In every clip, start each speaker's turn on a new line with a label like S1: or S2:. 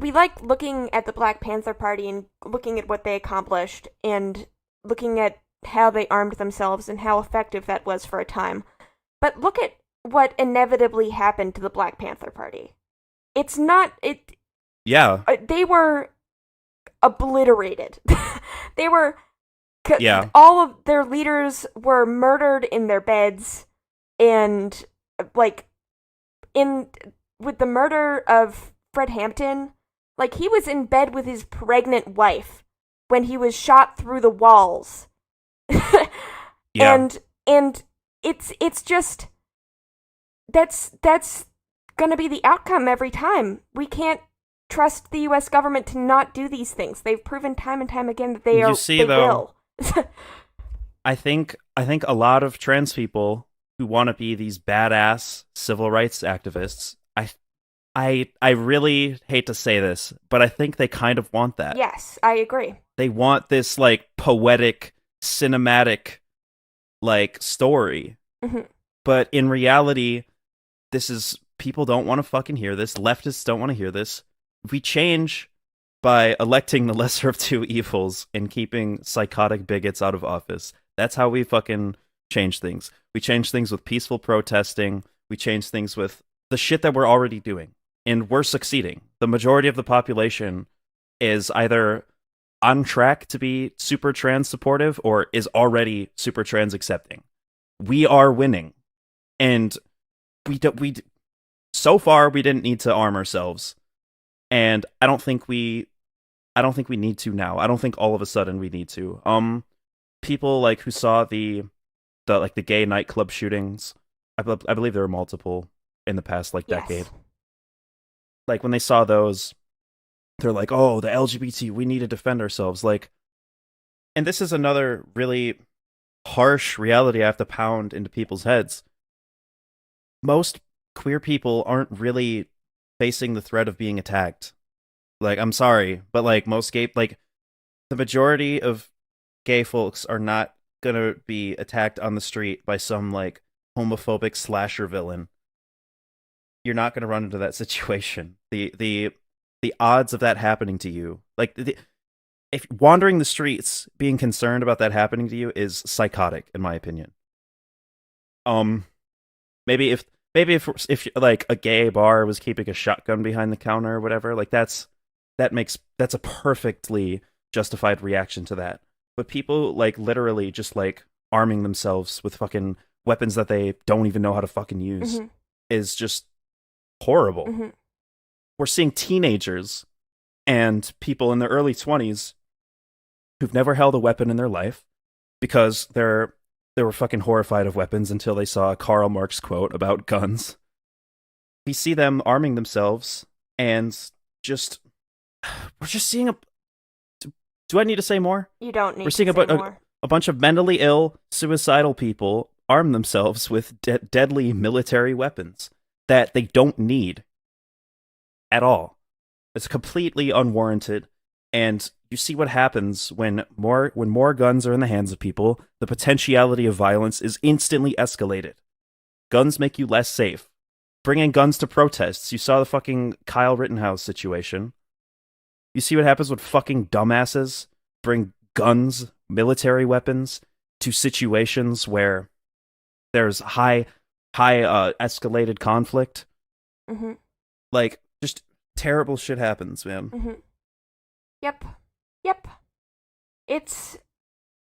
S1: like looking at the Black Panther Party and looking at what they accomplished and looking at how they armed themselves and how effective that was for a time. But look at what inevitably happened to the Black Panther Party. It's not it.
S2: Yeah.
S1: They were obliterated. They were.
S2: Yeah.
S1: All of their leaders were murdered in their beds, and like with the murder of Fred Hampton, like he was in bed with his pregnant wife when he was shot through the walls.
S2: Yeah.
S1: And it's just that's gonna be the outcome every time. We can't trust the U.S. government to not do these things. They've proven time and time again that they will.
S2: I think a lot of trans people who want to be these badass civil rights activists, I really hate to say this, but I think they kind of want that.
S1: Yes, I agree.
S2: They want this like poetic, cinematic like story.
S1: Mm-hmm.
S2: But in reality, people don't want to fucking hear this. Leftists don't want to hear this. We change by electing the lesser of two evils and keeping psychotic bigots out of office. That's how we fucking change things. We change things with peaceful protesting. We change things with the shit that we're already doing. And we're succeeding. The majority of the population is either on track to be super trans supportive or is already super trans accepting. We are winning. And so far we didn't need to arm ourselves. And I don't think we need to now. I don't think all of a sudden we need to. People like who saw the gay nightclub shootings, I believe there were multiple in the past decade. Like when they saw those, they're like, "Oh, the LGBT, we need to defend ourselves." And this is another really harsh reality I have to pound into people's heads. Most queer people aren't really facing the threat of being attacked. I'm sorry, but most gay, the majority of gay folks are not gonna be attacked on the street by some homophobic slasher villain. You're not gonna run into that situation. The odds of that happening to you, if wandering the streets, being concerned about that happening to you is psychotic, in my opinion. Maybe if a gay bar was keeping a shotgun behind the counter or whatever, that's a perfectly justified reaction to that. But people literally just arming themselves with fucking weapons that they don't even know how to fucking use is just horrible.
S1: Mm-hmm.
S2: We're seeing teenagers and people in their early 20s who've never held a weapon in their life because they were fucking horrified of weapons until they saw a Karl Marx quote about guns. We see them arming themselves and we're just seeing do I need to say more?
S1: You don't need
S2: We're seeing
S1: to say more.
S2: A bunch of mentally ill, suicidal people arm themselves with deadly military weapons that they don't need at all. It's completely unwarranted, and you see what happens when more guns are in the hands of people. The potentiality of violence is instantly escalated. Guns make you less safe. Bringing guns to protests. You saw the fucking Kyle Rittenhouse situation. You see what happens when fucking dumbasses bring guns, military weapons, to situations where there's high escalated conflict.
S1: Mm-hmm.
S2: Just terrible shit happens, man.
S1: Mm-hmm. Yep.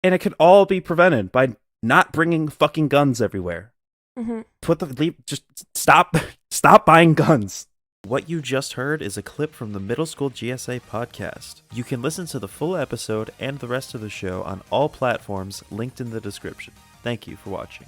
S2: And it could all be prevented by not bringing fucking guns everywhere.
S1: Mm-hmm.
S2: Just stop buying guns. What you just heard is a clip from the Middle School GSA podcast. You can listen to the full episode and the rest of the show on all platforms linked in the description. Thank you for watching.